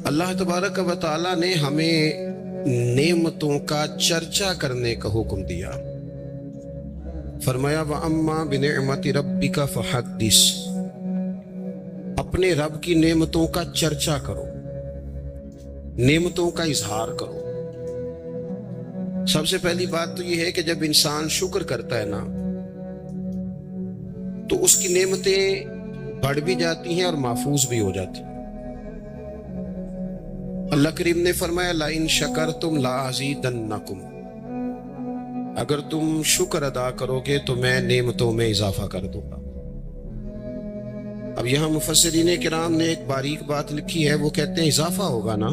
اللہ तबारक व तआला ने हमें नेमतों का चर्चा करने का हुक्म दिया। फरमाया व अम्मा बिनिअमति रब्बिका फहद्दिस, अपने रब की नेमतों का चर्चा करो, नेमतों का इजहार करो। सबसे पहली बात तो यह है कि जब इंसान शुक्र करता है ना तो उसकी नेमतें बढ़ भी जाती हैं और महफूज भी हो जाती हैं। अल्लाह करीम ने फरमाया ला इन शकरतुम ला अज़ीदन्नकुम, अगर तुम शुक्र अदा करोगे तो मैं नेमतों में इजाफा कर दूंगा। अब यहाँ मुफस्सिरीन किराम ने एक बारीक बात लिखी है, वो कहते हैं इजाफा होगा ना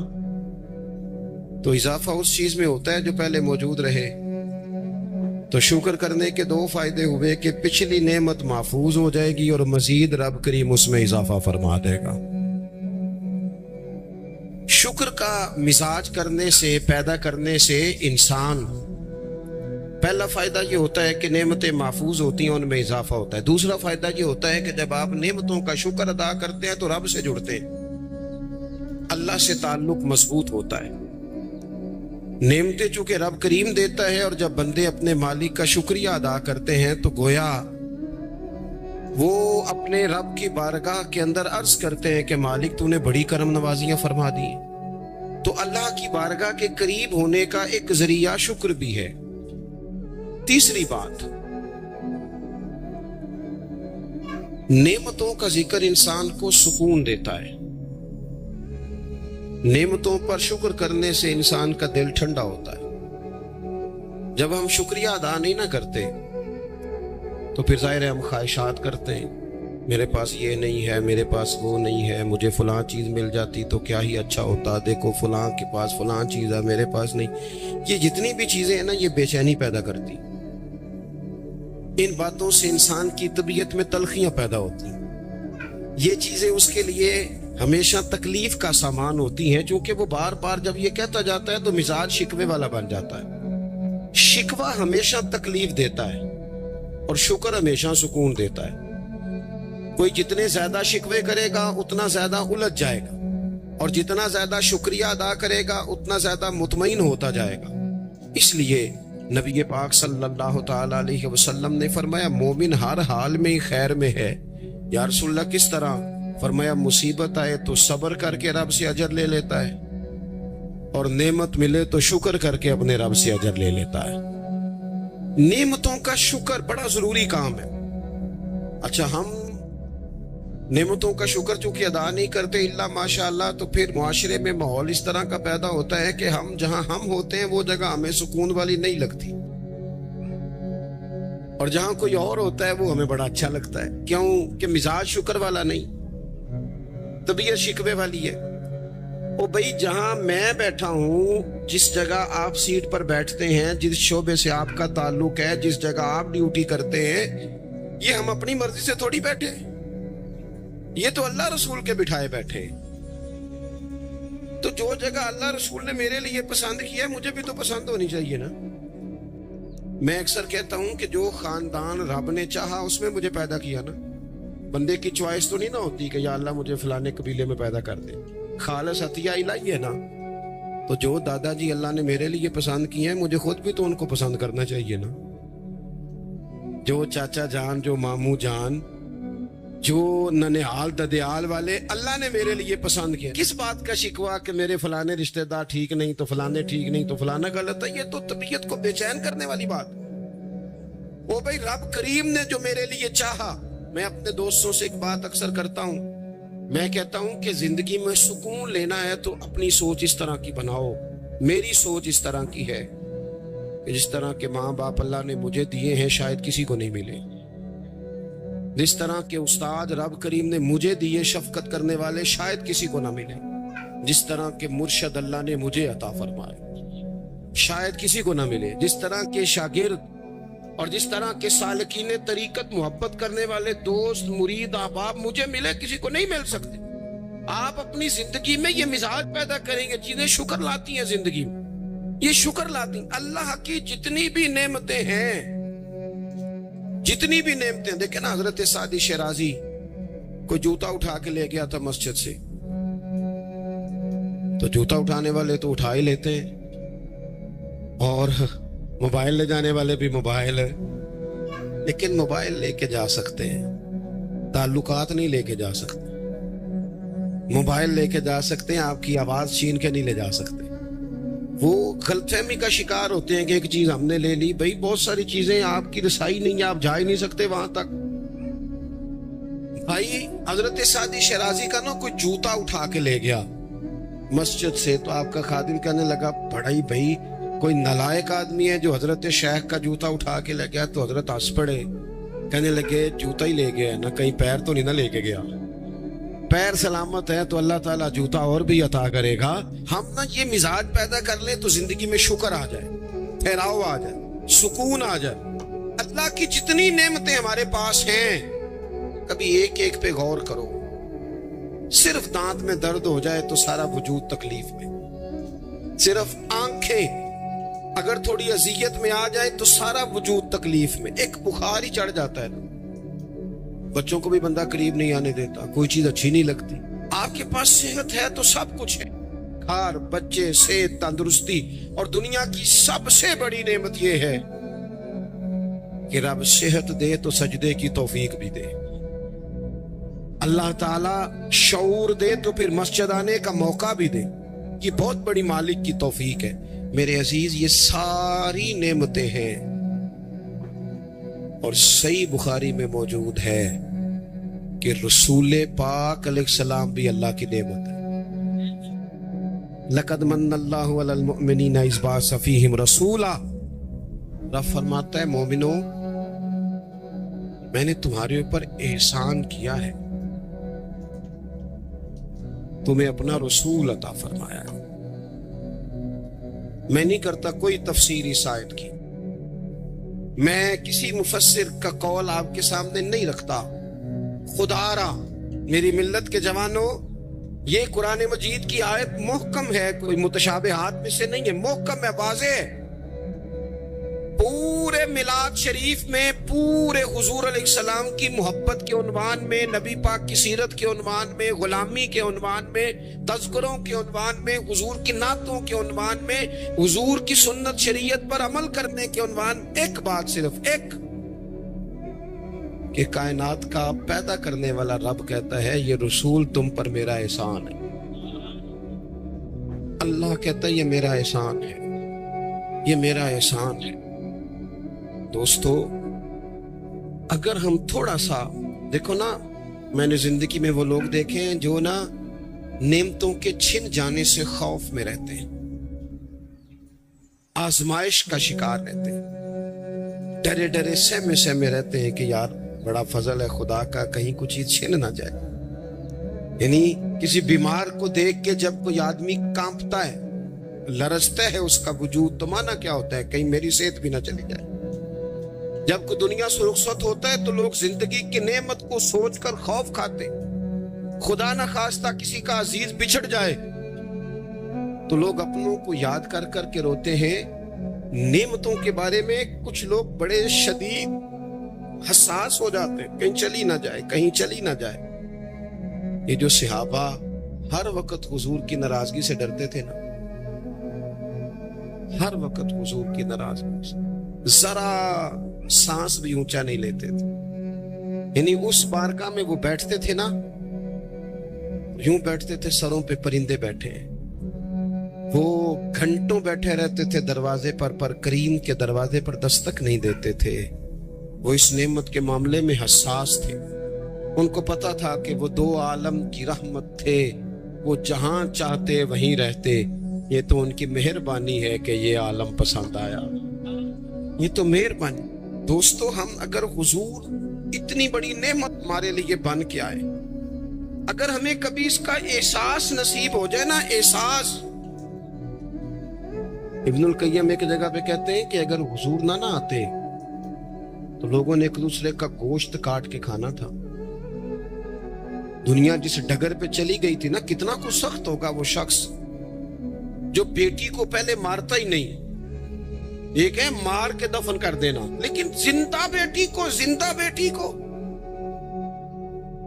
तो इजाफा उस चीज में होता है जो पहले मौजूद रहे। तो शुक्र करने के दो फायदे हुए कि पिछली नेमत महफूज हो जाएगी और मजीद रब करीम उसमें इजाफा फरमा देगा। शुक्र का मिजाज करने से, पैदा करने से इंसान, पहला फायदा ये होता है कि नेमतें महफूज होती हैं, उनमें इजाफा होता है। दूसरा फायदा ये होता है कि जब आप नेमतों का शुक्र अदा करते हैं तो रब से जुड़ते हैं, अल्लाह से ताल्लुक मजबूत होता है। नेमतें चूंकि रब करीम देता है और जब बंदे अपने मालिक का शुक्रिया अदा करते हैं तो गोया वो अपने रब की बारगाह के अंदर अर्ज करते हैं कि मालिक तूने बड़ी करम नवाजियां फरमा दी। तो अल्लाह की बारगाह के करीब होने का एक जरिया शुक्र भी है। तीसरी बात, नेमतों का जिक्र इंसान को सुकून देता है। नेमतों पर शुक्र करने से इंसान का दिल ठंडा होता है। जब हम शुक्रिया अदा नहीं ना करते तो फिर जाहिर है हम ख्वाहिशात करते हैं, मेरे पास ये नहीं है, मेरे पास वो नहीं है, मुझे फलां चीज़ मिल जाती तो क्या ही अच्छा होता, देखो फलां के पास फलां चीज़ है, मेरे पास नहीं। ये जितनी भी चीज़ें हैं ना, ये बेचैनी पैदा करती। इन बातों से इंसान की तबीयत में तलखियाँ पैदा होती। ये चीज़ें उसके लिए हमेशा तकलीफ का सामान होती हैं, क्योंकि वो बार बार जब ये कहता जाता है तो मिजाज शिकवे वाला बन जाता है। शिकवा हमेशा तकलीफ देता है और शुक्र हमेशा सुकून देता है। कोई जितने ज्यादा शिकवे करेगा उतना ज्यादा उलझ जाएगा और जितना ज्यादा शुक्रिया अदा करेगा उतना ज्यादा मुतमईन होता जाएगा। इसलिए नबी पाक सल्लल्लाहु ताला अलैहि वसल्लम ने फरमाया मोमिन हर हाल में खैर में है। या रसूलल्लाह किस तरह? फरमाया मुसीबत आए तो सब्र करके रब से अजर ले लेता है और नेमत मिले तो शुक्र करके अपने रब से अजर ले लेता है। नेमतों का शुक्र बड़ा जरूरी काम है। अच्छा, हम नेमतों का शुक्र चूंकि अदा नहीं करते इल्ला माशाअल्लाह, तो फिर मुआशरे में माहौल इस तरह का पैदा होता है कि हम जहां हम होते हैं वो जगह हमें सुकून वाली नहीं लगती और जहां कोई और होता है वो हमें बड़ा अच्छा लगता है। क्यों? कि मिजाज शुक्र वाला नहीं, तबीयत शिकवे वाली है। ओ भाई, जहां मैं बैठा हूं, जिस जगह आप सीट पर बैठते हैं, जिस शोबे से आपका ताल्लुक है, जिस जगह आप ड्यूटी करते हैं, ये हम अपनी मर्जी से थोड़ी बैठे, ये तो अल्लाह रसूल के बिठाए बैठे। तो जो जगह अल्लाह रसूल ने मेरे लिए पसंद किया है मुझे भी तो पसंद होनी चाहिए ना। मैं अक्सर कहता हूं कि जो खानदान रब ने चाहा उसमें मुझे पैदा किया ना। बंदे की चॉइस तो नहीं ना होती कि या अल्लाह मुझे फलाने कबीले में पैदा कर दे। खालिस अतिया इलाही है ना। तो जो दादाजी अल्लाह ने मेरे लिए पसंद किए हैं मुझे खुद भी तो उनको पसंद करना चाहिए ना। जो चाचा जान, जो मामू जान, जो ननिहाल ददियाल वाले अल्लाह ने मेरे लिए पसंद किया। किस बात का शिकवा कि मेरे फलाने रिश्तेदार ठीक नहीं तो फलाने ठीक नहीं तो फलाना गलत है? ये तो तबीयत को बेचैन करने वाली बात। ओ भाई, रब करीम ने जो मेरे लिए चाहा, मैं अपने दोस्तों से एक बात अक्सर करता हूं, मैं कहता हूं कि जिंदगी में सुकून लेना है तो अपनी सोच इस तरह की बनाओ। मेरी सोच इस तरह की है कि जिस तरह के माँ बाप अल्लाह ने मुझे दिए हैं शायद किसी को नहीं मिले, जिस तरह के उस्ताद रब करीम ने मुझे दिए शफकत करने वाले शायद किसी को ना मिले, जिस तरह के मुर्शद अल्लाह ने मुझे अता फरमाए शायद किसी को ना मिले, जिस तरह के शागिर्द और जिस तरह के सालकीन तरीकत मोहब्बत करने वाले दोस्त मुरीद अहबाब मुझे मिले किसी को नहीं मिल सकते। आप अपनी जिंदगी में ये मिजाज पैदा करेंगे, चीजें शुक्र लाती हैं जिंदगी में, ये शुक्र लाती। अल्लाह की जितनी भी नेमतें हैं, जितनी भी नेमतें, देखे ना हजरत सादी शिराजी कोई जूता उठा के ले गया था मस्जिद से, تو جوتا اٹھانے والے تو اٹھا ہی لیتے ہیں، اور موبائل لے جانے والے بھی موبائل ہے، لیکن موبائل لے کے جا سکتے ہیں، تعلقات نہیں لے کے جا سکتے۔ موبائل لے کے جا سکتے ہیں، آپ کی آواز چھین کے نہیں لے جا سکتے۔ وہ غلط فہمی کا شکار ہوتے ہیں کہ ایک چیز ہم نے لے لی، بھائی بہت ساری چیزیں آپ کی رسائی نہیں ہے، آپ جا ہی نہیں سکتے وہاں تک۔ بھائی حضرت سعدی شیرازی کا نا کوئی جوتا اٹھا کے لے گیا مسجد سے، تو آپ کا خادم کہنے لگا بڑا ہی بھائی کوئی نالائق آدمی ہے جو حضرت شیخ کا جوتا اٹھا کے لے گیا۔ تو حضرت ہنس پڑے، کہنے لگے جوتا ہی لے گیا نہ، کہیں پیر تو نہیں نہ لے کے گیا؟ پیر سلامت ہے تو اللہ تعالیٰ جوتا اور بھی عطا کرے گا۔ ہم نا یہ مزاج پیدا کر لیں تو زندگی میں شکر آ جائے، ٹھہراؤ آ جائے، سکون آ جائے۔ اللہ کی جتنی نعمتیں ہمارے پاس ہیں کبھی ایک ایک پہ غور کرو۔ صرف دانت میں درد ہو جائے تو سارا وجود تکلیف میں، صرف آنکھیں اگر تھوڑی اذیت میں آ جائے تو سارا وجود تکلیف میں، ایک بخار ہی چڑھ جاتا ہے نا، بچوں کو بھی بندہ قریب نہیں آنے دیتا، کوئی چیز اچھی نہیں لگتی۔ آپ کے پاس صحت ہے تو سب کچھ ہے، گھر، بچے، صحت، تندرستی، اور دنیا کی سب سے بڑی نعمت یہ ہے کہ رب صحت دے تو سجدے کی توفیق بھی دے، اللہ تعالیٰ شعور دے تو پھر مسجد آنے کا موقع بھی دے، یہ بہت بڑی مالک کی توفیق ہے۔ میرے عزیز یہ ساری نعمتیں ہیں، اور صحیح بخاری میں موجود ہے کہ رسول پاک علیہ السلام بھی اللہ کی نعمت ہے۔ لَقَدْ مَنَّ اللَّهُ عَلَى الْمُؤْمِنِينَ إِذْ بَعَثَ فِيهِمْ رَسُولًا، رب فرماتا ہے مومنو میں نے تمہارے اوپر احسان کیا ہے، تمہیں اپنا رسول عطا فرمایا ہے۔ میں نہیں کرتا کوئی تفسیر اس آیت کی، میں کسی مفسر کا قول آپ کے سامنے نہیں رکھتا، خدا را میری ملت کے جوانوں، یہ قرآن مجید کی آیت محکم ہے، کوئی متشابہات میں سے نہیں ہے، محکم ہے، واضح ہے۔ پورے میلاد شریف میں پورے حضور علیہ السلام کی محبت کے عنوان میں، نبی پاک کی سیرت کے عنوان میں، غلامی کے عنوان میں، تذکروں کے عنوان میں، حضور کی نعتوں کے عنوان میں، حضور کی سنت شریعت پر عمل کرنے کے عنوان، ایک بات صرف ایک، کہ کائنات کا پیدا کرنے والا رب کہتا ہے یہ رسول تم پر میرا احسان ہے۔ اللہ کہتا ہے یہ میرا احسان ہے، یہ میرا احسان ہے۔ دوستو اگر ہم تھوڑا سا دیکھو نا، میں نے زندگی میں وہ لوگ دیکھے ہیں جو نا نعمتوں کے چھن جانے سے خوف میں رہتے ہیں، آزمائش کا شکار رہتے ہیں، ڈرے ڈرے سہمے سہمے رہتے ہیں کہ یار بڑا فضل ہے خدا کا، کہیں کچھ چیز چھن نہ جائے۔ یعنی کسی بیمار کو دیکھ کے جب کوئی آدمی کانپتا ہے، لرزتا ہے اس کا وجود، تو مانا کیا ہوتا ہے کہیں میری صحت بھی نہ چلی جائے۔ جب کوئی دنیا سے رخصت ہوتا ہے تو لوگ زندگی کی نعمت کو سوچ کر خوف کھاتے، خدا نہ خواستہ کسی کا عزیز بچھڑ جائے تو لوگ اپنوں کو یاد کر کر کے روتے ہیں۔ نعمتوں کے بارے میں کچھ لوگ بڑے شدید حساس ہو جاتے ہیں، کہیں چلی نہ جائے، کہیں چلی نہ جائے۔ یہ جو صحابہ ہر وقت حضور کی ناراضگی سے ڈرتے تھے نا، ہر وقت حضور کی ناراضگی سے ذرا سانس بھی اونچا نہیں لیتے تھے۔ یعنی اس بارگاہ میں وہ بیٹھتے تھے نا، یوں بیٹھتے تھے سروں پہ پرندے بیٹھے ہیں، وہ گھنٹوں بیٹھے رہتے تھے دروازے پر کریم کے دروازے پر دستک نہیں دیتے تھے۔ وہ اس نعمت کے معاملے میں حساس تھے، ان کو پتا تھا کہ وہ دو عالم کی رحمت تھے، وہ جہاں چاہتے وہیں رہتے، یہ تو ان کی مہربانی ہے کہ یہ عالم پسند آیا، یہ تو مہربانی۔ دوستو ہم اگر حضور اتنی بڑی نعمت ہمارے لیے بن کے آئے، اگر ہمیں کبھی اس کا احساس نصیب ہو جائے نا، احساس، ابن القیم ایک جگہ پہ کہتے ہیں کہ اگر حضور نہ آتے تو لوگوں نے ایک دوسرے کا گوشت کاٹ کے کھانا تھا۔ دنیا جس ڈگر پہ چلی گئی تھی نا، کتنا کچھ سخت ہوگا وہ شخص جو بیٹی کو پہلے مارتا ہی نہیں، ایک ہے مار کے دفن کر دینا، لیکن زندہ بیٹی کو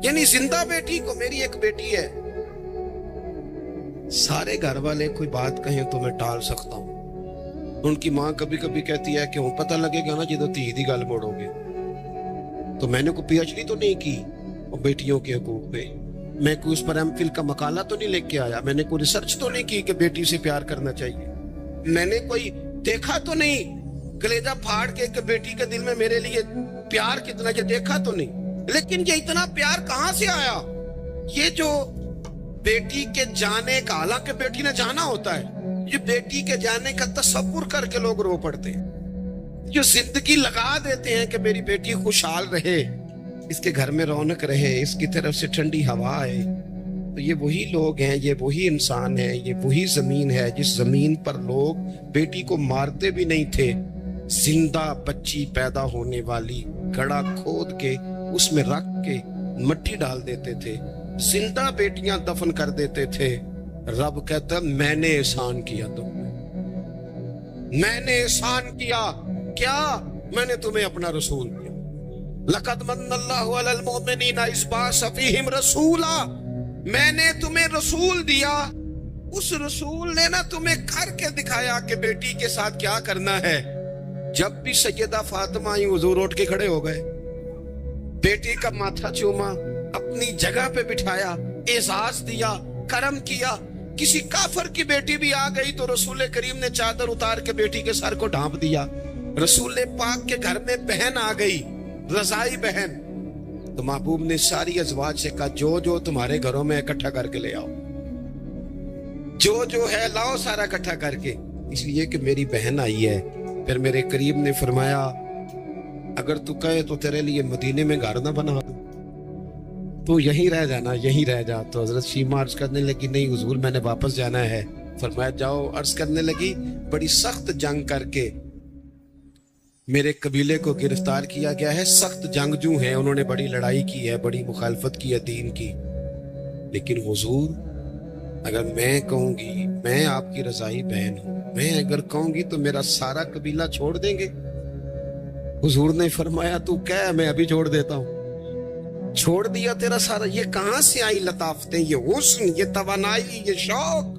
یعنی زندہ بیٹی کو، میری ایک بیٹی ہے सारे घर वाले कोई बात कहें तो मैं टाल सकता हूं। उनकी माँ कभी कभी कहती है कि पता लगेगा ना जो धी दी गल मोड़ोगे। तो मैंने कोई पीएचडी तो नहीं की और बेटियों के हकूक पे, मैं कोई उस पर एमफिल का मकाला तो नहीं लेके आया, मैंने कोई रिसर्च तो नहीं की कि बेटी से प्यार करना चाहिए, मैंने कोई देखा तो नहीं कलेजा फाड़ के कि बेटी के दिल में मेरे लिए प्यार कितना, ये देखा तो नहीं। लेकिन ये इतना प्यार कहां से आया? ये जो बेटी के जाने का, हालांकि बेटी ने जाना होता है, ये बेटी के जाने का तसव्वुर करके लोग रो पड़ते हैं, जो जिंदगी लगा देते हैं कि मेरी बेटी खुशहाल रहे, इसके घर में रौनक रहे, इसकी तरफ से ठंडी हवा आए। तो ये वही लोग हैं, ये वही इंसान है, ये वही जमीन है जिस जमीन पर लोग बेटी को मारते भी नहीं थे, जिंदा बच्ची पैदा होने वाली गड़ा खोद के उसमें रख के मिट्टी डाल देते थे, जिंदा बेटियां दफन कर देते थे। रब कहता मैंने एहसान किया तुम पे, मैंने एहसान किया। क्या? मैंने तुम्हें अपना रसूल दिया। लक़द मन्नल्लाहु अलल मुमिनीना इज़ बअस फ़ीहिम रसूला, मैंने तुम्हें रसूल दिया। उस रसूल ने ना तुम्हें करके दिखाया कि बेटी के साथ क्या करना है। जब भी सैयदा फातिमा ही हुजूर उठ के खड़े हो गए, बेटी का माथा चूमा, अपनी जगह पे बिठाया, एजाज दिया, करम किया। किसी काफर की बेटी भी आ गई तो रसूल करीम ने चादर उतार के बेटी के सर को ढांप दिया। रसूल पाक के घर में बहन आ गई, रजाई बहन, तो महबूब ने सारी अजवाज से कहा जो जो तुम्हारे घरों में इकट्ठा करके ले आओ, जो जो है लाओ सारा इकट्ठा करके, इसलिए कि मेरी बहन आई है। फिर मेरे करीब ने फरमाया अगर तू कहे तो तेरे लिए मदीने में घर ना बना दूं, तो यहीं रह जाना, यहीं रह जा। तो हजरत शीमा अर्ज करने लगी नहीं हुजूर मैंने वापस जाना है। फरमाया जाओ। अर्ज करने लगी बड़ी सख्त जंग करके मेरे कबीले को गिरफ्तार किया गया है, सख्त जंगजू हैं, उन्होंने बड़ी लड़ाई की है, बड़ी मुखालफत की है दीन की, लेकिन हुजूर अगर मैं कहूंगी मैं आपकी रजाई बहन हूं, मैं अगर कहूंगी तो मेरा सारा कबीला छोड़ देंगे। हुजूर ने फरमाया तू कह मैं अभी छोड़ देता हूं। छोड़ दिया तेरा सारा। ये कहां से आई लताफतें, ये हुस्न, ये तवानाई, ये शौक?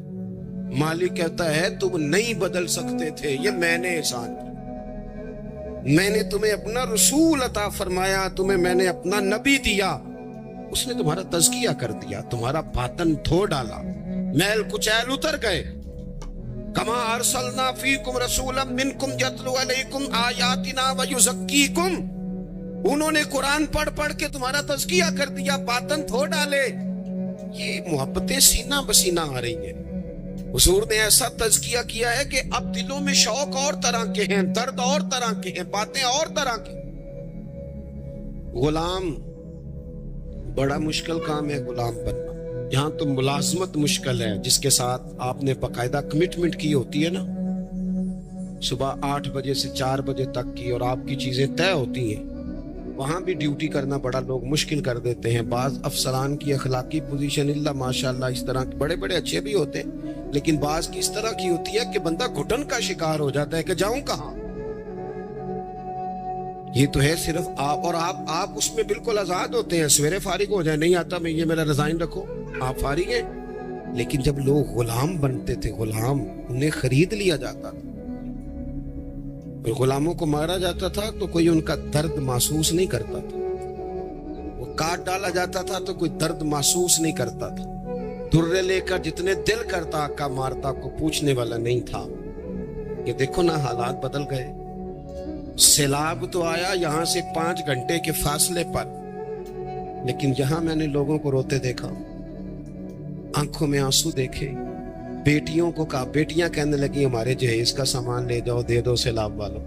मालिक कहता है तुम नहीं बदल सकते थे, ये मैंने एहसान किया। मैंने तुम्हें अपना रसूल अता फरमाया, तुम्हें मैंने अपना नबी दिया, उसने तुम्हारा तज़किया कर दिया, तुम्हारा बातन धो डाला, मैल कुचैल उतर गए। कमा अरसलना फीकुम रसूलन मिनकुम यतलू अलैकुम आयातिना व युज़क्कीकुम, उन्होंने कुरान पढ़ पढ़ के तुम्हारा तज़किया कर दिया, बातन धो डाले। ये मोहब्बतें सीना बसीना आ रही हैं। हुजूर ने ऐसा तज़किया किया है कि अब दिलों में शौक और तरह के हैं, दर्द और तरह के हैं, बातें और तरह की। गुलाम बड़ा मुश्किल काम है, गुलाम बनना। यहाँ तो मुलाजमत मुश्किल है, जिसके साथ आपने बाकायदा कमिटमेंट की होती है ना, सुबह 8 बजे से 4 बजे तक की, और आपकी चीजें तय होती हैं, वहां भी ड्यूटी करना बड़ा लोग मुश्किल कर देते हैं। बाज अफसरान की अखलाकी पोजीशन इल्ला माशाल्लाह इस तरह के बड़े बड़े अच्छे भी होते हैं, लेकिन बाज की इस तरह की होती है कि बंदा घुटन का शिकार हो जाता है कि जाऊं कहां। ये तो है सिर्फ आप और आप उसमें बिल्कुल आजाद होते हैं। सवेरे फारिग हो जाए, नहीं आता मैं, ये मेरा रिजाइन रखो, आप फारिग हैं। लेकिन जब लोग गुलाम बनते थे, गुलाम उन्हें खरीद लिया जाता था, गुलामों को मारा जाता था तो कोई उनका दर्द महसूस नहीं करता था, वो काट डाला जाता था तो कोई दर्द महसूस नहीं करता था। दुर्रे लेकर जितने दिल करता आका मारता को पूछने वाला नहीं था। ये देखो ना हालात बदल गए। सैलाब तो आया यहाँ से 5 घंटे के फासले पर, लेकिन यहां मैंने लोगों को रोते देखा, आंखों में आंसू देखे। बेटियों को कहा, बेटियां कहने लगी हमारे जहेज का सामान ले जाओ, दे दो सैलाब वालों।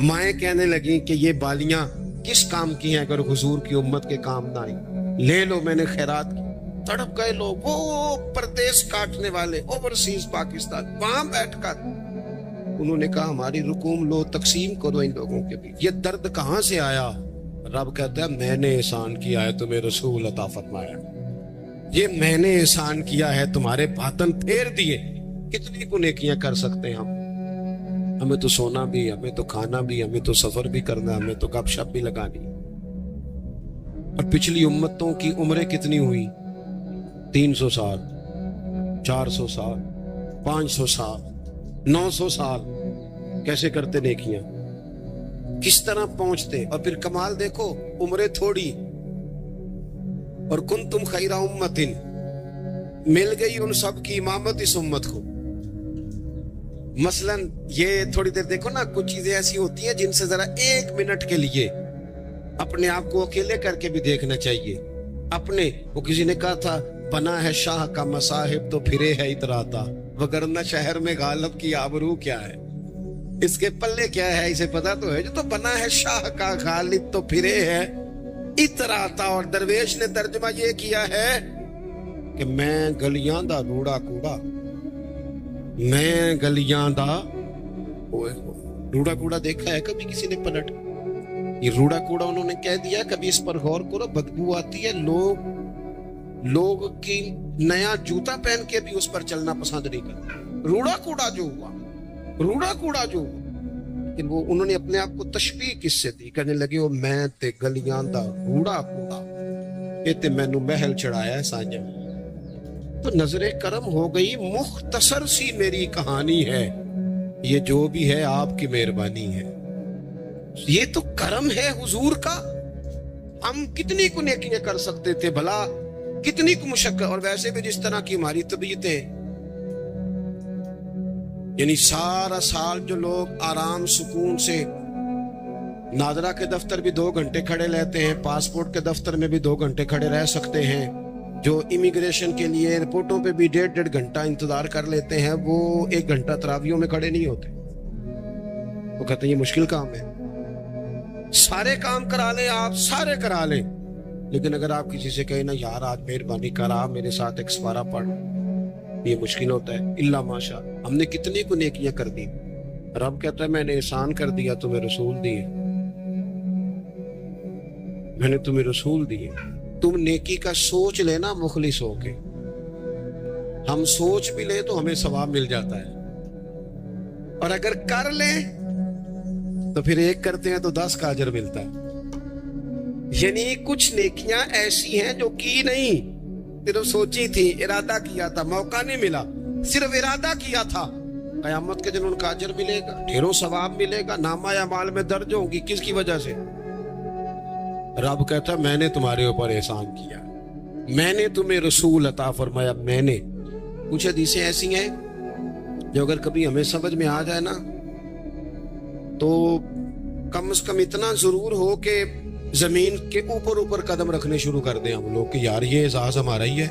माएँ कहने लगी कि ये बालियां किस काम की हैं, अगर हुजूर की उम्मत के काम ना आई, ले लो, मैंने खैरात की। तड़प गए लोग, वो परदेश काटने वाले, ओवरसीज पाकिस्तान, वहां बैठकर उन्होंने कहा हमारी रुकूम लो, तकसीम करो इन लोगों के बीच। ये दर्द कहां से आया? रब कहता है मैंने एहसान किया है, तुम्हें रसूल अता फरमाया, ये मैंने एहसान किया है, तुम्हारे बातन फेर दिए। कितनी गुनेकियां कर सकते हैं हम? हमें तो सोना भी, हमें तो खाना भी, हमें तो सफर भी करना, हमें तो गपशप भी लगानी। और पिछली उम्मतों की उम्रें कितनी हुई? 300 साल। 400 سال 500 سال 900 سال کیسے کرتے نیکیاں، کس طرح پہنچتے، اور پھر کمال دیکھو عمریں تھوڑی اور کنتم خیر امت، مل گئی ان سب کی امامت اس امت کو۔ مثلا یہ تھوڑی دیر دیکھو نا، کچھ چیزیں ایسی ہوتی ہیں جن سے ذرا 1 منٹ کے لیے اپنے آپ کو اکیلے کر کے بھی دیکھنا چاہیے۔ اپنے وہ کسی نے کہا تھا بنا ہے شاہ کا مصاحب تو پھرے ہے اتراتا، وگرنہ شہر میں غالب کی آبرو کیا ہے، اس کے پلے کیا ہے اسے پتا تو ہے، جو تو بنا ہے شاہ کا غالب تو پھرے ہے اتراتا۔ اور درویش نے ترجمہ یہ کیا ہے کہ میں گلیاں دا روڑا کوڑا، میں گلیاں دا روڑا کوڑا دیکھا ہے کبھی کسی نے پلٹ؟ یہ روڑا کوڑا انہوں نے کہہ دیا، کبھی اس پر غور کرو، بدبو آتی ہے، لوگ کی نیا جوتا پہن کے بھی اس پر چلنا پسند نہیں کرتے۔ روڑا کوڑا جو ہوا، روڑا کوڑا جو ہوا، لیکن وہ انہوں نے اپنے آپ کو تشبیہ کس سے دی، کہنے لگے وہ میں تے گلیاں دا روڑا کوڑا، یہ تے مینوں محل چڑھایا ہے سانجا۔ تو نظر کرم ہو گئی، مختصر سی میری کہانی ہے، یہ جو بھی ہے آپ کی مہربانی ہے۔ یہ تو کرم ہے حضور کا۔ ہم کتنی کو نیکیاں کر سکتے تھے بھلا، کتنی کو مشقت، اور ویسے بھی جس طرح کی ہماری طبیعتیں، یعنی سارا سال جو لوگ آرام سکون سے نادرا کے دفتر بھی 2 گھنٹے کھڑے رہتے ہیں، پاسپورٹ کے دفتر میں بھی 2 گھنٹے کھڑے رہ سکتے ہیں، جو امیگریشن کے لیے ایئرپورٹوں پہ بھی 1.5 گھنٹہ انتظار کر لیتے ہیں، وہ 1 گھنٹہ تراویحوں میں کھڑے نہیں ہوتے۔ وہ کہتے ہیں یہ مشکل کام ہے، سارے کام کرا لیں آپ، سارے کرا لیں، لیکن اگر آپ کسی سے کہیں نا یار آج مہربانی کرا میرے ساتھ ایک سپارہ پڑھ، یہ مشکل ہوتا ہے۔ اللہ ماشاء، ہم نے کتنی کو نیکیاں کر دی، رب کہتا ہے میں نے احسان کر دیا، تمہیں رسول دیے، میں نے تمہیں رسول دیے۔ تم نیکی کا سوچ لینا مخلص ہو کے، ہم سوچ بھی لیں تو ہمیں ثواب مل جاتا ہے، اور اگر کر لیں تو پھر 1 کرتے ہیں تو 10 کا اجر ملتا ہے۔ یعنی کچھ نیکیاں ایسی ہیں جو کی نہیں، صرف سوچی تھی، ارادہ کیا تھا، موقع نہیں ملا، صرف ارادہ کیا تھا، قیامت کے دن ان کا اجر ملے گا، ڈھیروں ثواب ملے گا، نامہ اعمال میں درج ہوں گی۔ کس کی وجہ سے؟ رب کہتا ہے میں نے تمہارے اوپر احسان کیا، میں نے تمہیں رسول عطا فرمایا، میں نے۔ کچھ حدیثیں ایسی ہیں جو اگر کبھی ہمیں سمجھ میں آ جائے نا تو کم از کم اتنا ضرور ہو کہ زمین کے اوپر قدم رکھنے شروع کر دیں ہم لوگ کہ یار یہ اعزاز ہمارا ہی ہے،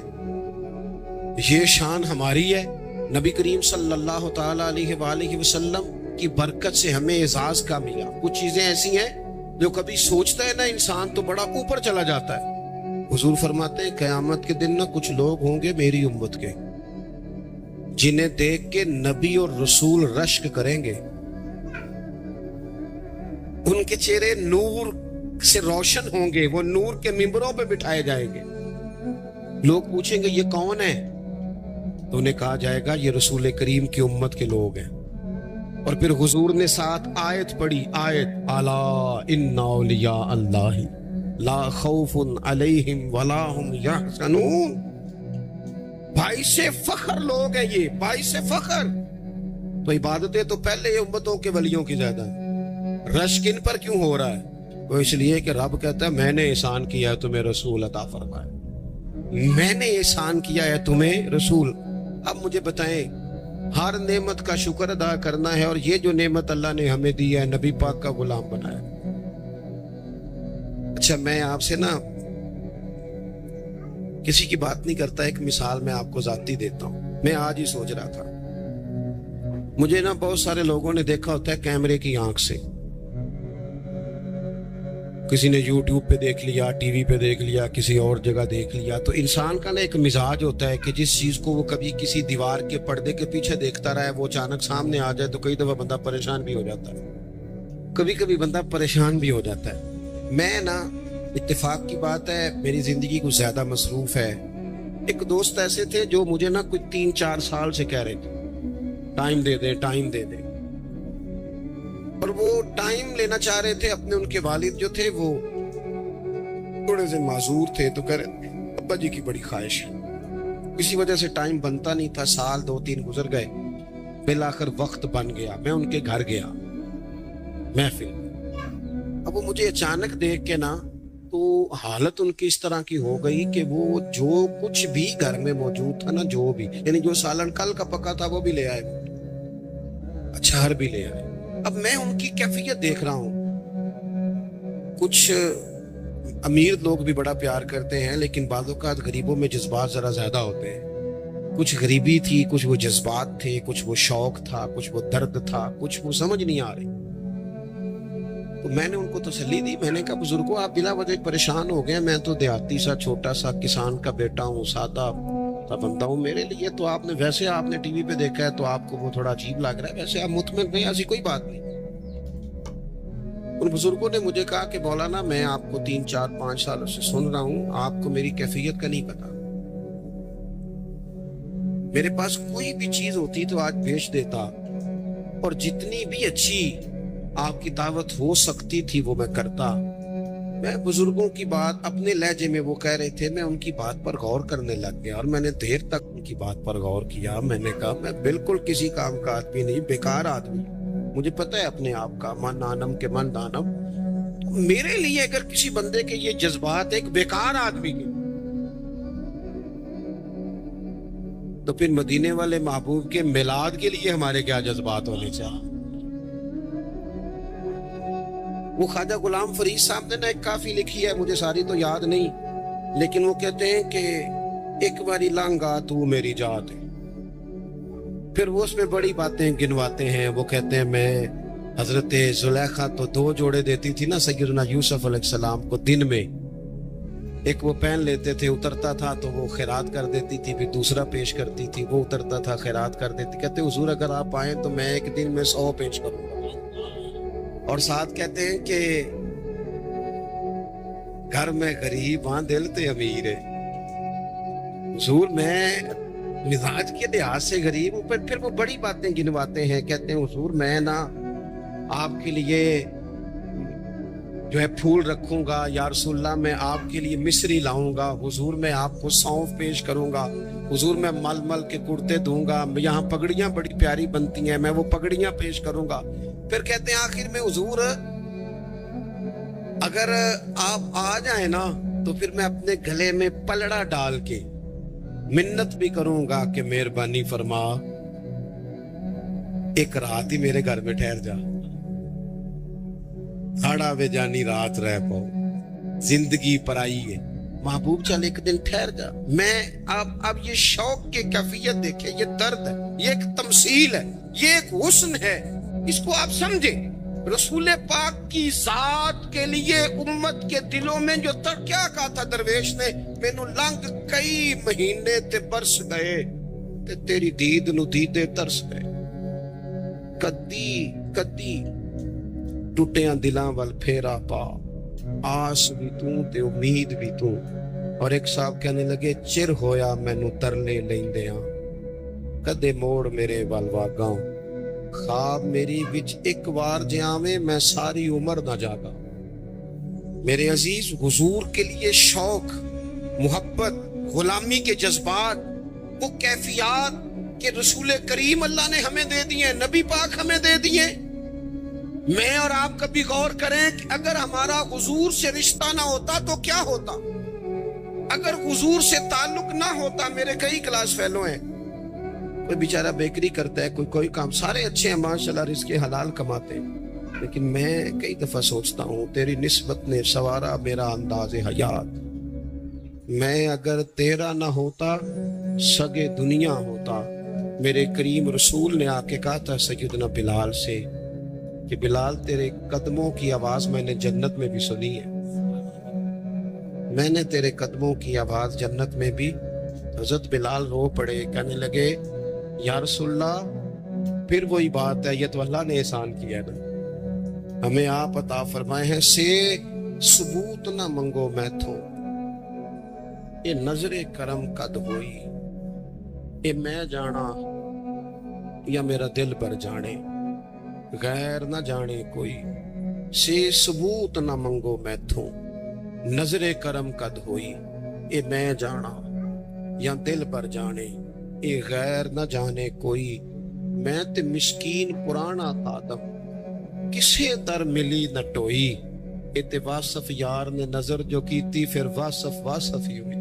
یہ شان ہماری ہے۔ نبی کریم صلی اللہ تعالی علیہ وآلہ وسلم کی برکت سے ہمیں اعزاز کا ملا۔ کچھ چیزیں ایسی ہیں جو کبھی سوچتا ہے نا انسان تو بڑا اوپر چلا جاتا ہے۔ حضور فرماتے ہیں قیامت کے دن نا کچھ لوگ ہوں گے میری امت کے، جنہیں دیکھ کے نبی اور رسول رشک کریں گے، ان کے چہرے نور سے روشن ہوں گے، وہ نور کے ممبروں پہ بٹھائے جائیں گے۔ لوگ پوچھیں گے یہ کون ہے؟ تو انہیں کہا جائے گا یہ رسول کریم کی امت کے لوگ ہیں۔ اور پھر حضور نے ساتھ آیت پڑھی، آیت الا ان اولیاء اللہ لا خوف علیہم ولا هم یحزنون۔ باعث فخر لوگ ہیں یہ، باعث فخر۔ تو عبادتیں تو پہلے امتوں کے ولیوں کی زیادہ ہیں، رشک ان پر کیوں ہو رہا ہے؟ وہ اس لیے کہ رب کہتا ہے میں نے احسان کیا ہے تمہیں رسول عطا فرمایا، میں نے احسان کیا ہے تمہیں رسول۔ اب مجھے بتائیں، ہر نعمت کا شکر ادا کرنا ہے، اور یہ جو نعمت اللہ نے ہمیں دی ہے، نبی پاک کا غلام بنایا۔ اچھا میں آپ سے نا کسی کی بات نہیں کرتا، ایک مثال میں آپ کو ذاتی دیتا ہوں۔ میں آج ہی سوچ رہا تھا، مجھے نا بہت سارے لوگوں نے دیکھا ہوتا ہے کیمرے کی آنکھ سے، کسی نے یوٹیوب پہ دیکھ لیا، ٹی وی پہ دیکھ لیا، کسی اور جگہ دیکھ لیا۔ تو انسان کا نا ایک مزاج ہوتا ہے کہ جس چیز کو وہ کبھی کسی دیوار کے پردے کے پیچھے دیکھتا رہا ہے، وہ اچانک سامنے آ جائے تو کئی دفعہ بندہ پریشان بھی ہو جاتا ہے، کبھی بندہ پریشان بھی ہو جاتا ہے۔ میں نا اتفاق کی بات ہے میری زندگی کچھ زیادہ مصروف ہے۔ ایک دوست ایسے تھے جو مجھے نا کچھ 3-4 سال سے کہہ رہے تھے ٹائم دے دے، ٹائم دے دے، اور وہ ٹائم لینا چاہ رہے تھے۔ اپنے ان کے والد جو تھے وہ تھوڑے سے معذور تھے، تو کہہ رہے ابا جی کی بڑی خواہش ہے किसी वजह से टाइम बनता नहीं था, साल 2-3 गुजर गए, बिल आखिर वक्त बन गया, मैं उनके घर गया महफिल। अब वो मुझे अचानक देख के ना, तो हालत उनकी इस तरह की हो गई कि वो जो कुछ भी घर में मौजूद था ना, जो भी, यानी जो सालन कल का पका था वो भी ले आए, अचार भी ले आए। अब मैं उनकी कैफियत देख रहा हूं। कुछ अमीर लोग भी बड़ा प्यार करते हैं, लेकिन बाज़ औक़ात गरीबों में जज्बात जरा ज्यादा होते हैं। कुछ गरीबी थी, कुछ वो जज्बात थे, कुछ वो शौक था, कुछ वो दर्द था, कुछ वो समझ नहीं आ रही। तो मैंने उनको तसल्ली दी, मैंने कहा बुजुर्गो आप बिला वजह परेशान हो गए, मैं तो देहाती सा छोटा सा किसान का बेटा हूँ, सादा सा बंदा हूँ, मेरे लिए तो आपने, वैसे आपने टीवी पे देखा है तो आपको वो थोड़ा अजीब लग रहा है, वैसे आप मुतमिन नहीं, ऐसी कोई बात नहीं। उन बुजुर्गों ने मुझे कहा कि मौलाना मैं आपको 3-4-5 सालों से सुन रहा हूँ, आपको मेरी कैफियत का नहीं पता। मेरे पास कोई भी चीज होती तो आज बेच देता, और जितनी भी अच्छी आपकी दावत हो सकती थी वो मैं करता। मैं बुजुर्गों की बात अपने लहजे में वो कह रहे थे, मैं उनकी बात पर गौर करने लग गया, और मैंने देर तक उनकी बात पर गौर किया। मैंने कहा मैं बिल्कुल किसी काम का आदमी नहीं, बेकार आदमी, मुझे पता है अपने आप का, मन आनम के मन दानम। तो मेरे लिए अगर किसी बंदे के ये जज्बात एक बेकार आदमी के, तो फिर मदीने वाले महबूब के मिलाद के लिए हमारे क्या जज्बात होने चाहिए। वो ख्वाजा गुलाम फरीद साहब ने ना एक काफी लिखी है, मुझे सारी तो याद नहीं, लेकिन वो कहते हैं कि एक बारी लांगा तू मेरी जात है। फिर वो उसमें बड़ी बातें गिनवाते हैं। वो कहते हैं मैं हजरत जुलेखा तो 2 जोड़े देती थी ना सैयदना यूसुफ अलैहिस्सलाम को, दिन में एक वो पहन लेते थे, उतरता था तो वो खैरात कर देती थी, फिर दूसरा पेश करती थी, वो उतरता था खैरात कर देती। कहते हुजूर अगर आप आए तो मैं एक दिन में 100 पेश करूंगा। और साथ कहते हैं कि घर में गरीब वहां दिल ते अमीर है। हुजूर मैं मिजाज के लिहाज से गरीब हूं। फिर वो बड़ी बातें गिनवाते हैं, कहते हैं हुजूर मैं ना आपके लिए जो है फूल रखूंगा, या रसूलल्लाह मैं आपके लिए मिस्री लाऊंगा, हुजूर मैं आपको सौंफ पेश करूंगा, हुजूर मैं मल मल के कुर्ते दूंगा, यहाँ पगड़ियां बड़ी प्यारी बनती हैं, मैं वो पगड़ियां पेश करूंगा। फिर कहते हैं आखिर में हुजूर अगर आप आ जाए ना तो फिर मैं अपने गले में पलड़ा डाल के मिन्नत भी करूंगा कि मेहरबानी फरमा एक रात ही मेरे घर में ठहर जा, खाड़ा वे जानी रात रह पाओ, जिंदगी पराई है, महबूब चल एक दिन ठहर जा। मैं अब ये शौक की कैफियत देखे, ये दर्द है, ये एक तमसील है, ये एक हुस्न है, इसको आप समझे। रसूल पाक की जात के लिए उम्मत के दिलों में जो क्या कहा था दरवेश ने, मैनू लंघ कई महीने ते बरस गए ते तेरी दीद नू दीदे तरस गए। कदी कदी टुटिया दिलां वल फेरा पा, आस भी तू ते उम्मीद भी तू। और एक साहब कहने लगे चिर होया मैनू तरले लैंदियां, कदे मोड़ मेरे वल वागां, ख्वाब मेरी विच एक बार जियावे मैं सारी उम्र ना जागा। मेरे अजीज हुजूर के लिए शौक, मोहब्बत, गुलामी के जज्बात, वो कैफियत के रसूल करीम अल्लाह ने हमें दे दिए, नबी पाक हमें दे दिए। मैं और आप कभी गौर करें कि अगर हमारा हुजूर से रिश्ता ना होता तो क्या होता, अगर हुजूर से ताल्लुक ना होता। मेरे कई क्लास फेलो हैं, कोई बेचारा बेकरी करता है, कोई काम, सारे अच्छे हैं माशाल्लाह, रिज़्क़ हलाल कमाते हैं, लेकिन मैं कई दफा सोचता हूँ तेरी निस्बत ने सवारा मेरा अंदाज हयात। मैं अगर तेरा ना होता सगे दुनिया होता। मेरे करीम रसूल ने आके कहा था सैयदना बिलाल से कि बिलाल तेरे कदमों की आवाज मैंने जन्नत में भी सुनी है, मैंने तेरे कदमों की आवाज जन्नत में भी। हजरत बिलाल रो पड़े, कहने लगे या रसूलल्लाह, फिर वही बात है, ये तो अल्लाह ने एहसान किया ना, हमें आप अता फरमाए हैं से सबूत ना मंगो मैथों, ये नजरे करम कद होई, ये मैं जाना या मेरा दिल भर जाने, गैर ना जाने कोई, से सबूत ना मंगो मैथों, नजरे करम कद होई, ये मैं जाना یا دل بر جانے اے غیر نہ جانے کوئی میں تے مسکین پرانا خادم کسے در ملی نہ ٹوئی اے تے واصف یار نے نظر جو کیتی پھر واصف ہی ہوئی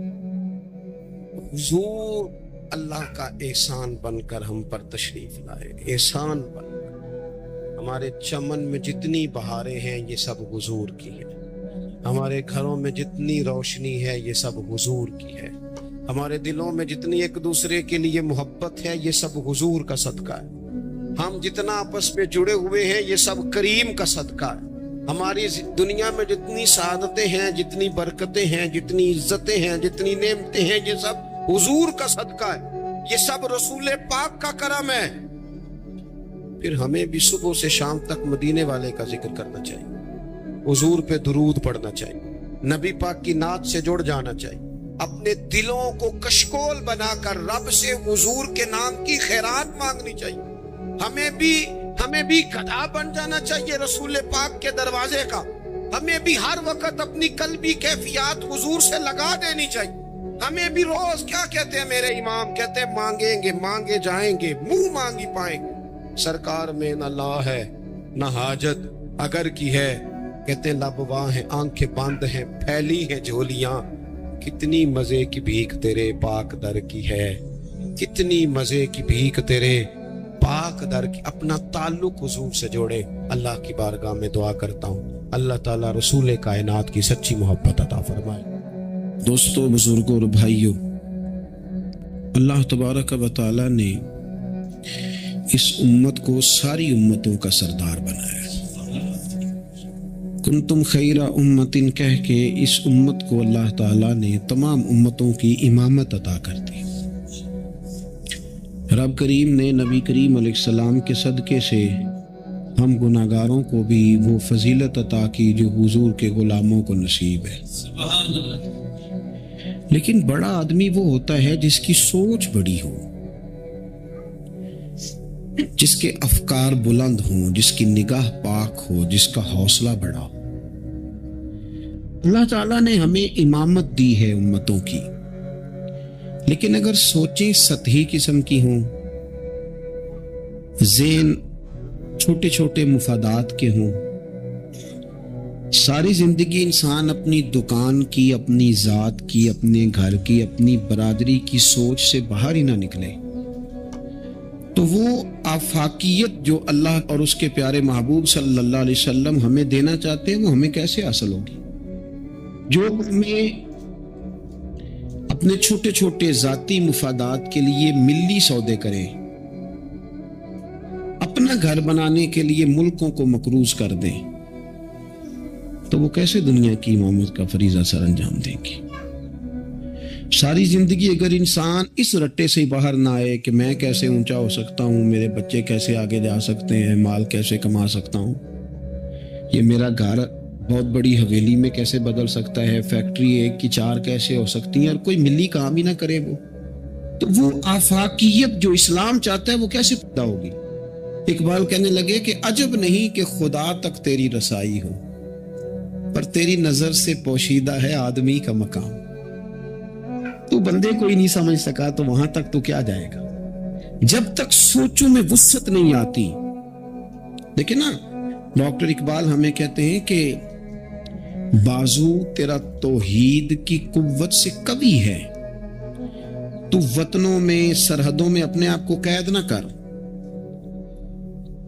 حضور اللہ کا احسان بن کر ہم پر تشریف لائے احسان بن کر ہمارے چمن میں جتنی بہاریں ہیں یہ سب حضور کی ہیں ہمارے گھروں میں جتنی روشنی ہے یہ سب حضور کی ہے ہمارے دلوں میں جتنی ایک دوسرے کے لیے محبت ہے یہ سب حضور کا صدقہ ہے ہم جتنا آپس میں جڑے ہوئے ہیں یہ سب کریم کا صدقہ ہے ہماری دنیا میں جتنی سعادتیں ہیں جتنی برکتیں ہیں جتنی عزتیں ہیں جتنی نعمتیں ہیں یہ سب حضور کا صدقہ ہے یہ سب رسول پاک کا کرم ہے پھر ہمیں بھی صبح سے شام تک مدینے والے کا ذکر کرنا چاہیے حضور پہ درود پڑھنا چاہیے نبی پاک کی نعت سے جڑ جانا چاہیے اپنے دلوں کو کشکول بنا کر رب سے حضور کے نام کی خیرات مانگنی چاہیے ہمیں بھی گدھا بن جانا چاہیے رسول پاک کے دروازے کا ہمیں بھی ہر وقت اپنی قلبی کیفیات حضور سے لگا دینی چاہیے ہمیں بھی روز کیا کہتے ہیں میرے امام کہتے ہیں مانگیں گے مانگے جائیں گے منہ مانگی پائیں گے سرکار میں نہ لا ہے نہ حاجت اگر کی ہے کہتے ہیں لب واں ہیں آنکھیں بند ہیں پھیلی ہیں جھولیاں کتنی مزے کی بھیک تیرے پاک در کی ہے کتنی مزے کی بھیک تیرے پاک در کی اپنا تعلق حضور سے جوڑے اللہ کی بارگاہ میں دعا کرتا ہوں اللہ تعالیٰ رسول کائنات کی سچی محبت عطا فرمائے دوستو بزرگوں اور بھائیوں اللہ تبارک و تعالیٰ نے اس امت کو ساری امتوں کا سردار بنایا کنتم خیر امت کہہ کے اس امت کو اللہ تعالیٰ نے تمام امتوں کی امامت عطا کر دی رب کریم نے نبی کریم علیہ السلام کے صدقے سے ہم گناہگاروں کو بھی وہ فضیلت عطا کی جو حضور کے غلاموں کو نصیب ہے لیکن بڑا آدمی وہ ہوتا ہے جس کی سوچ بڑی ہو جس کے افکار بلند ہوں جس کی نگاہ پاک ہو جس کا حوصلہ بڑا ہو اللہ تعالیٰ نے ہمیں امامت دی ہے امتوں کی لیکن اگر سوچیں سطحی قسم کی ہوں ذہن چھوٹے چھوٹے مفادات کے ہوں ساری زندگی انسان اپنی دکان کی اپنی ذات کی اپنے گھر کی اپنی برادری کی سوچ سے باہر ہی نہ نکلے تو وہ آفاقیت جو اللہ اور اس کے پیارے محبوب صلی اللہ علیہ وسلم ہمیں دینا چاہتے ہیں وہ ہمیں کیسے حاصل ہوگی جو ہمیں اپنے چھوٹے چھوٹے ذاتی مفادات کے لیے ملی سودے کریں اپنا گھر بنانے کے لیے ملکوں کو مقروض کر دیں تو وہ کیسے دنیا کی امامت کا فریضہ سر انجام دیں گی ساری زندگی اگر انسان اس رٹے سے باہر نہ آئے کہ میں کیسے اونچا ہو سکتا ہوں میرے بچے کیسے آگے جا سکتے ہیں مال کیسے کما سکتا ہوں یہ میرا گھر بہت بڑی حویلی میں کیسے بدل سکتا ہے فیکٹری 1 کی 4 کیسے ہو سکتی ہیں اور کوئی ملی کام ہی نہ کرے تو وہ آفاقیت جو اسلام چاہتا ہے وہ کیسے پیدا ہوگی اقبال کہنے لگے کہ عجب نہیں کہ خدا تک تیری رسائی ہو پر تیری نظر سے پوشیدہ ہے آدمی کا مقام تو بندے کو ہی نہیں سمجھ سکا تو وہاں تک تو کیا جائے گا جب تک سوچوں میں وسعت نہیں آتی دیکھیں نا ڈاکٹر اقبال ہمیں کہتے ہیں کہ بازو تیرا توحید کی قوت سے قوی ہے تو وطنوں میں سرحدوں میں اپنے آپ کو قید نہ کر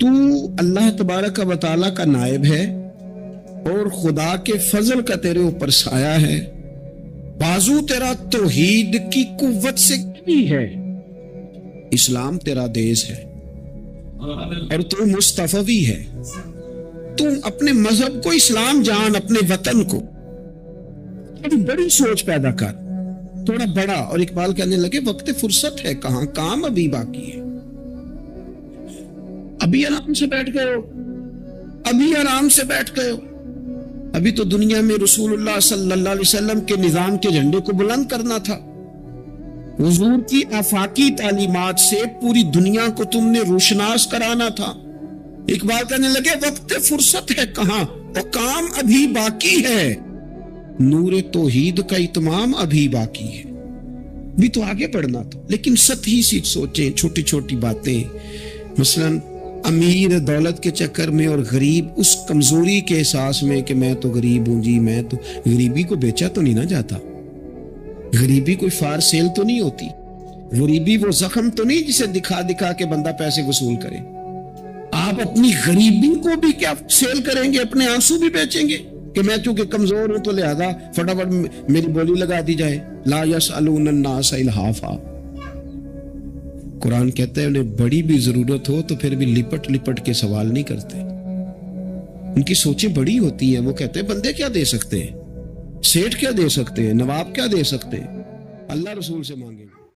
تو اللہ تبارک و تعالیٰ کا نائب ہے اور خدا کے فضل کا تیرے اوپر سایہ ہے بازو تیرا توحید کی قوت سے قوی ہے اسلام تیرا دیس ہے اور تو مصطفی ہے تو اپنے مذہب کو اسلام جان اپنے وطن کو بڑی سوچ پیدا کر تھوڑا بڑا اور اقبال کہنے لگے وقت فرصت ہے کہاں کام ابھی باقی ہے ابھی آرام سے بیٹھ گئے ہو ابھی تو دنیا میں رسول اللہ صلی اللہ علیہ وسلم کے نظام کے جھنڈے کو بلند کرنا تھا حضور کی آفاقی تعلیمات سے پوری دنیا کو تم نے روشناس کرانا تھا اقبال کہنے لگے وقت فرصت ہے کہاں اور کام ابھی باقی ہے نور توحید کا اتمام ابھی باقی ہے بھی تو آگے بڑھنا تھا. لیکن سطحی سی سوچیں, چھوٹی چھوٹی باتیں, مثلاً امیر دولت کے چکر میں اور غریب اس کمزوری کے احساس میں کہ میں تو غریب ہوں جی, میں تو, غریبی کو بیچا تو نہیں نہ جاتا, غریبی کوئی فار سیل تو نہیں ہوتی, غریبی وہ زخم تو نہیں جسے دکھا دکھا کے بندہ پیسے وصول کرے. آپ اپنی غریبی کو بھی کیا سیل کریں گے, اپنے آنسو بھی بیچیں گے کہ میں چونکہ کمزور ہوں تو لہذا فٹافٹ میری بولی لگا دی جائے. لا یسألون الناس الحافا. قرآن کہتا ہے انہیں بڑی بھی ضرورت ہو تو پھر بھی لپٹ لپٹ کے سوال نہیں کرتے, ان کی سوچیں بڑی ہوتی ہیں. وہ کہتے ہیں بندے کیا دے سکتے ہیں, سیٹھ کیا دے سکتے ہیں, نواب کیا دے سکتے ہیں, اللہ رسول سے مانگیں گے.